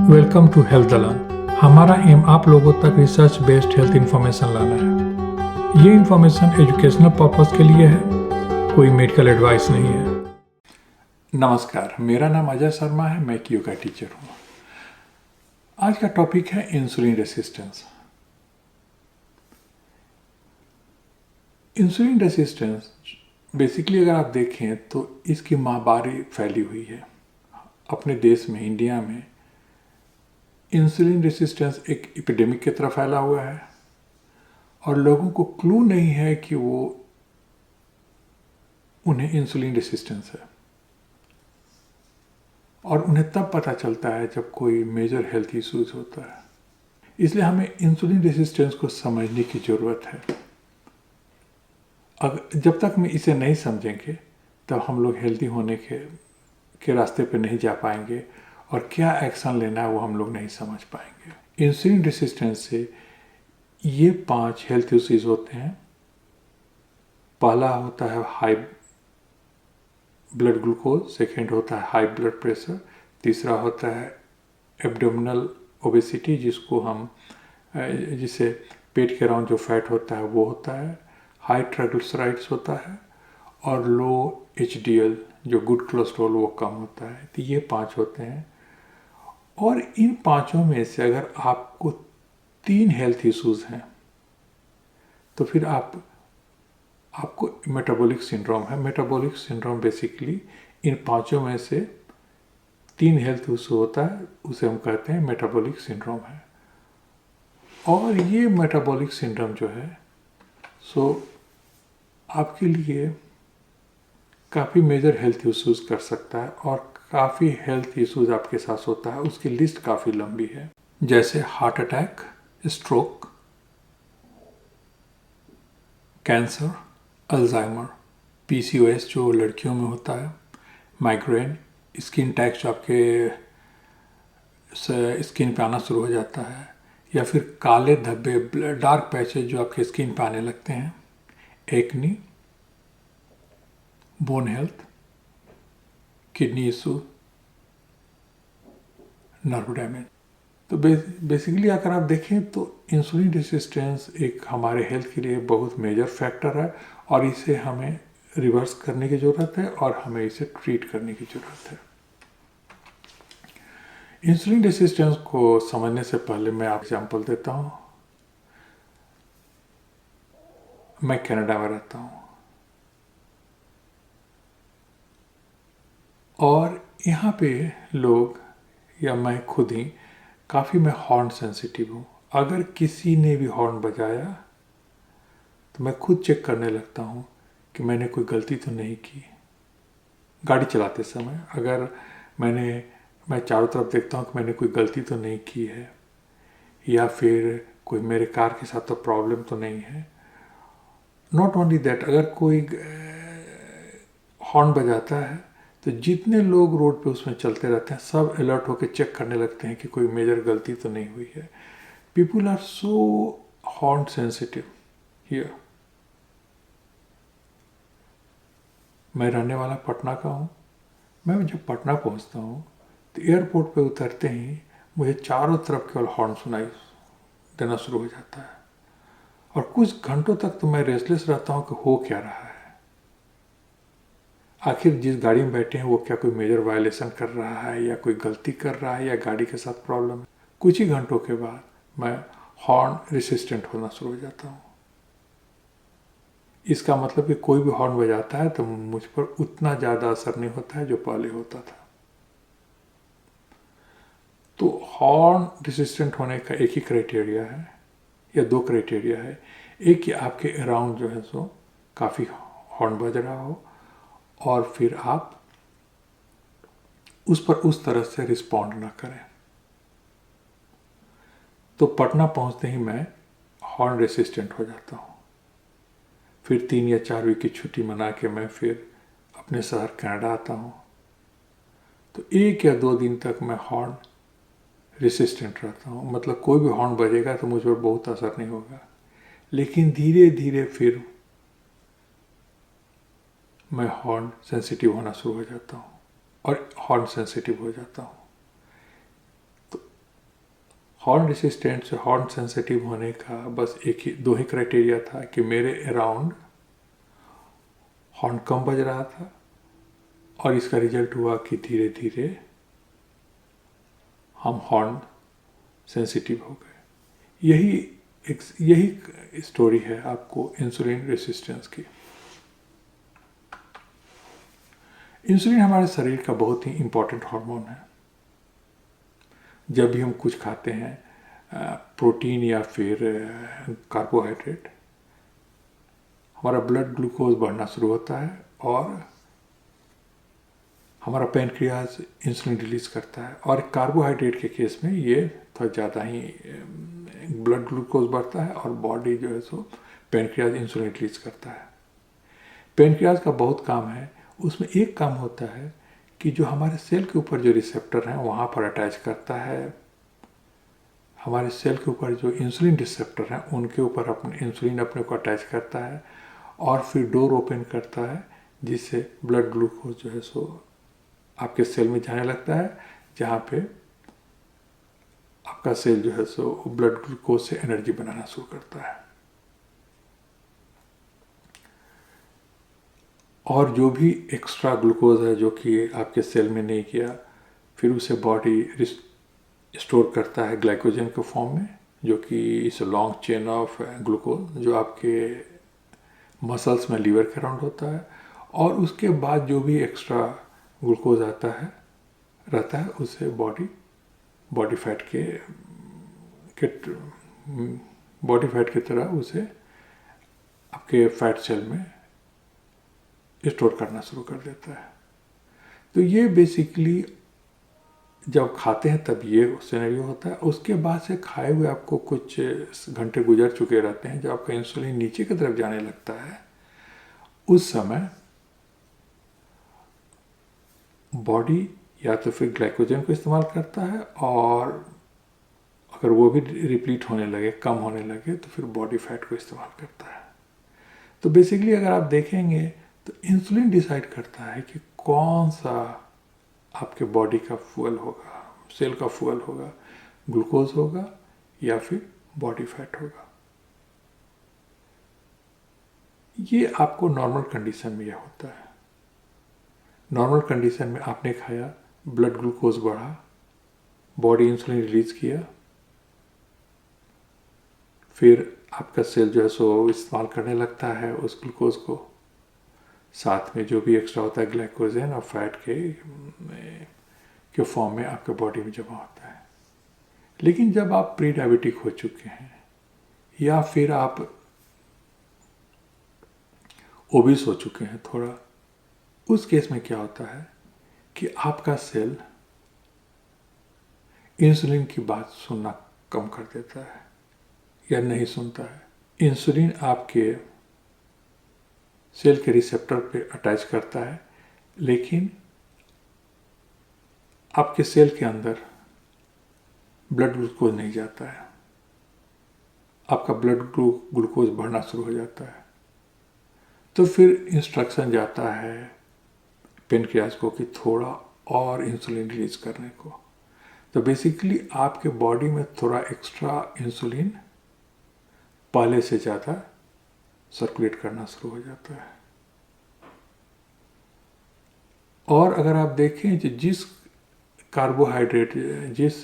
Welcome to health दलान। हमारा M आप लोगों तक रिसर्च बेस्ड हेल्थ इंफॉर्मेशन लाना है। ये इंफॉर्मेशन एजुकेशनल पर्पस के लिए है, कोई मेडिकल एडवाइस नहीं है। नमस्कार, मेरा नाम अजय शर्मा है, मैं एक योगा टीचर हूँ। आज का टॉपिक है insulin resistance. Insulin resistance basically अगर आप देखें तो इसकी महामारी फैली हुई है अपने देश में, इंडिया में। इंसुलिन रेसिस्टेंस एक एपिडेमिक की तरह फैला हुआ है और लोगों को क्लू नहीं है कि उन्हें इंसुलिन रेसिस्टेंस है, और उन्हें तब पता चलता है जब कोई मेजर हेल्थ इश्यूज होता है। इसलिए हमें इंसुलिन रेसिस्टेंस को समझने की ज़रूरत है। जब तक हम इसे नहीं समझेंगे तब हम लोग हेल्दी होने के रास्ते पे नहीं जा पाएंगे, और क्या एक्शन लेना है वो हम लोग नहीं समझ पाएंगे। इंसुलिन रेसिस्टेंस से ये 5 हेल्थ इश्यूज होते हैं। पहला होता है हाई ब्लड ग्लूकोज, सेकेंड होता है हाई ब्लड प्रेशर, तीसरा होता है एब्डोमिनल ओबेसिटी जिससे पेट के अराउंड जो फैट होता है वो होता है, हाई ट्राइग्लिसराइड्स होता है, और लो एचडीएल जो गुड कोलेस्ट्रॉल वो कम होता है। तो ये 5 होते हैं, और इन पांचों में से अगर आपको 3 हेल्थ इश्यूज हैं तो फिर आपको मेटाबॉलिक सिंड्रोम है। मेटाबॉलिक सिंड्रोम बेसिकली इन पांचों में से 3 हेल्थ इशू होता है, उसे हम कहते हैं मेटाबॉलिक सिंड्रोम है। और ये मेटाबॉलिक सिंड्रोम जो है आपके लिए काफ़ी मेजर हेल्थ इश्यूज कर सकता है, और काफ़ी हेल्थ इश्यूज आपके साथ होता है। उसकी लिस्ट काफ़ी लंबी है, जैसे heart attack, stroke, cancer, Alzheimer, PCOS जो लड़कियों में होता है, माइग्रेन, स्किन टैक्स जो आपके स्किन पे आना शुरू हो जाता है, या फिर काले धब्बे, डार्क पैचेज जो आपके स्किन पे आने लगते हैं, acne, bone health, kidney issue, nerve damage. तो बेसिकली अगर आप देखें तो इंसुलिन रेसिस्टेंस एक हमारे हेल्थ के लिए बहुत मेजर फैक्टर है, और इसे हमें रिवर्स करने की ज़रूरत है, और हमें इसे ट्रीट करने की ज़रूरत है। इंसुलिन रेसिस्टेंस को समझने से पहले मैं आप एग्जांपल देता हूँ। मैं कनाडा में रहता हूँ, और यहाँ पे लोग या मैं खुद ही मैं हॉर्न सेंसिटिव हूँ। अगर किसी ने भी हॉर्न बजाया तो मैं खुद चेक करने लगता हूँ कि मैंने कोई गलती तो नहीं की। गाड़ी चलाते समय अगर मैं चारों तरफ देखता हूँ कि मैंने कोई गलती तो नहीं की है, या फिर कोई मेरे कार के साथ तो प्रॉब्लम तो नहीं है। नॉट ओनली दैट, अगर कोई हॉर्न बजाता है तो जितने लोग रोड पे उसमें चलते रहते हैं सब अलर्ट होकर चेक करने लगते हैं कि कोई मेजर गलती तो नहीं हुई है। People are so horn sensitive here. मैं रहने वाला पटना का हूँ। मैं जब पटना पहुँचता हूँ तो एयरपोर्ट पे उतरते ही मुझे चारों तरफ केवल हॉर्न सुनाई देना शुरू हो जाता है, और कुछ घंटों तक तो मैं रेस्टलेस रहता हूँ कि हो क्या रहा है। आखिर जिस गाड़ी में बैठे हैं वो क्या कोई मेजर वायलेशन कर रहा है, या कोई गलती कर रहा है, या गाड़ी के साथ प्रॉब्लम है। कुछ ही घंटों के बाद मैं हॉर्न रेसिस्टेंट होना शुरू हो जाता हूँ। इसका मतलब कि कोई भी हॉर्न बजाता है तो मुझ पर उतना ज़्यादा असर नहीं होता है जो पहले होता था। तो हॉर्न रेसिस्टेंट होने का एक ही क्राइटेरिया है, या 2 क्राइटेरिया है। एक कि आपके अराउंड जो है काफ़ी हॉर्न बज रहा हो, और फिर आप उस पर उस तरह से रिस्पॉन्ड ना करें। तो पटना पहुंचते ही मैं हॉर्न रेसिस्टेंट हो जाता हूँ। फिर 3 या 4 वीक की छुट्टी मना के मैं फिर अपने शहर कनाडा आता हूँ। तो 1 या 2 दिन तक मैं हॉर्न रेसिस्टेंट रहता हूँ, मतलब कोई भी हॉर्न बजेगा तो मुझ पर बहुत असर नहीं होगा। लेकिन धीरे धीरे फिर मैं हॉर्न सेंसिटिव होना शुरू हो जाता हूँ, और हॉर्न सेंसिटिव हो जाता हूँ। तो हॉर्न रेसिस्टेंट से हॉर्न सेंसिटिव होने का बस दो ही क्राइटेरिया था कि मेरे अराउंड हॉर्न कम बज रहा था, और इसका रिजल्ट हुआ कि धीरे धीरे हम हॉर्न सेंसिटिव हो गए। यही स्टोरी है आपको इंसुलिन रेसिस्टेंस की। इंसुलिन हमारे शरीर का बहुत ही इंपॉर्टेंट हार्मोन है। जब भी हम कुछ खाते हैं, प्रोटीन या फिर कार्बोहाइड्रेट, हमारा ब्लड ग्लूकोज बढ़ना शुरू होता है और हमारा पैनक्रियाज इंसुलिन रिलीज करता है। और कार्बोहाइड्रेट के केस में ये थोड़ा ज़्यादा ही ब्लड ग्लूकोज बढ़ता है और बॉडी जो है सो पैनक्रियाज इंसुलिन रिलीज करता है। पैनक्रियाज का बहुत काम है, उसमें एक काम होता है कि जो हमारे सेल के ऊपर जो रिसेप्टर हैं वहाँ पर अटैच करता है। हमारे सेल के ऊपर जो इंसुलिन रिसेप्टर हैं उनके ऊपर इंसुलिन अपने को अटैच करता है और फिर डोर ओपन करता है, जिससे ब्लड ग्लूकोज जो है सो आपके सेल में जाने लगता है, जहाँ पे आपका सेल जो है सो ब्लड ग्लूकोज से एनर्जी बनाना शुरू करता है। और जो भी एक्स्ट्रा ग्लूकोज है जो कि आपके सेल में नहीं किया, फिर उसे बॉडी स्टोर करता है ग्लाइकोजन के फॉर्म में, जो कि इस लॉन्ग चेन ऑफ ग्लूकोज जो आपके मसल्स में लीवर के अराउंड होता है। और उसके बाद जो भी एक्स्ट्रा ग्लूकोज रहता है उसे बॉडी फैट की तरह उसे आपके फैट सेल में स्टोर करना शुरू कर देता है। तो ये बेसिकली जब खाते हैं तब ये सिनेरियो होता है। उसके बाद से खाए हुए आपको कुछ घंटे गुजर चुके रहते हैं, जब आपका इंसुलिन नीचे की तरफ जाने लगता है, उस समय बॉडी या तो फिर ग्लाइकोजन को इस्तेमाल करता है, और अगर वो भी रिप्लीट होने लगे, कम होने लगे, तो फिर बॉडी फैट को इस्तेमाल करता है। तो बेसिकली अगर आप देखेंगे तो इंसुलिन डिसाइड करता है कि कौन सा आपके बॉडी का फ्यूल होगा, सेल का फ्यूल होगा, ग्लूकोज होगा या फिर बॉडी फैट होगा। ये आपको नॉर्मल कंडीशन में यह होता है। नॉर्मल कंडीशन में आपने खाया, ब्लड ग्लूकोज बढ़ा, बॉडी इंसुलिन रिलीज किया, फिर आपका सेल जो है सो इस्तेमाल करने लगता है उस ग्लूकोज को, साथ में जो भी एक्स्ट्रा होता है ग्लाइकोजन और फैट के फॉर्म में आपके बॉडी में जमा होता है। लेकिन जब आप प्री डायबिटिक हो चुके हैं या फिर आप ओबीस हो चुके हैं थोड़ा, उस केस में क्या होता है कि आपका सेल इंसुलिन की बात सुनना कम कर देता है या नहीं सुनता है। इंसुलिन आपके सेल के रिसेप्टर पे अटैच करता है, लेकिन आपके सेल के अंदर ब्लड ग्लूकोज नहीं जाता है। आपका ब्लड ग्लूकोज बढ़ना शुरू हो जाता है। तो फिर इंस्ट्रक्शन जाता है पैनक्रियाज को कि थोड़ा और इंसुलिन रिलीज करने को। तो बेसिकली आपके बॉडी में थोड़ा एक्स्ट्रा इंसुलिन पहले से ज़्यादा सर्कुलेट करना शुरू हो जाता है। और अगर आप देखें कि जिस कार्बोहाइड्रेट, जिस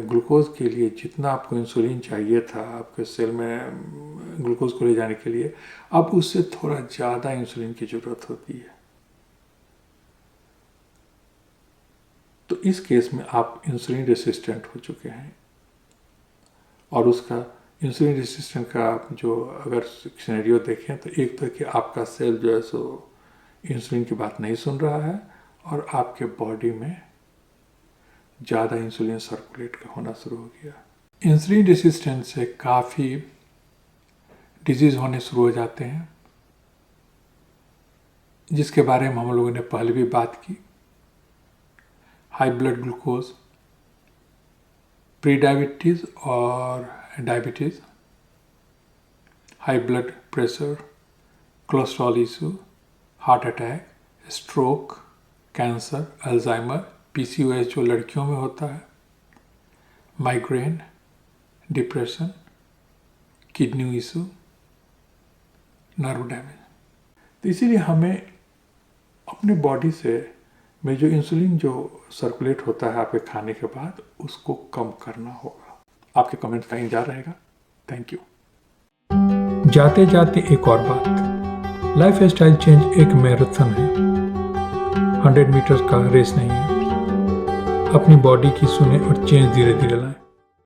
ग्लूकोज के लिए जितना आपको इंसुलिन चाहिए था आपके सेल में ग्लूकोज को ले जाने के लिए, अब उससे थोड़ा ज़्यादा इंसुलिन की ज़रूरत होती है। तो इस केस में आप इंसुलिन रेसिस्टेंट हो चुके हैं। और उसका इंसुलिन रेसिस्टेंट का जो अगर सिनेरियो देखें तो एक तो कि आपका सेल जो है सो इंसुलिन की बात नहीं सुन रहा है, और आपके बॉडी में ज़्यादा इंसुलिन सर्कुलेट होना शुरू हो गया। इंसुलिन रेसिस्टेंस से काफ़ी डिजीज़ होने शुरू हो जाते हैं, जिसके बारे में हम लोगों ने पहले भी बात की। High blood glucose, pre diabetes और diabetes, high blood pressure, cholesterol issue, heart attack, stroke, cancer, Alzheimer, PCOS जो लड़कियों में होता है, migraine, depression, kidney issue, nerve damage. तो इसीलिए हमें अपने बॉडी से में जो इंसुलिन जो सर्कुलेट होता है आपके खाने के बाद, उसको कम करना होगा। आपके कमेंट्स का इंतजार रहेगा। Thank you. जाते जाते एक और बात, लाइफ स्टाइल चेंज एक मैराथन है, 100 मीटर का रेस नहीं है। अपनी बॉडी की सुने और चेंज धीरे धीरे लाएं।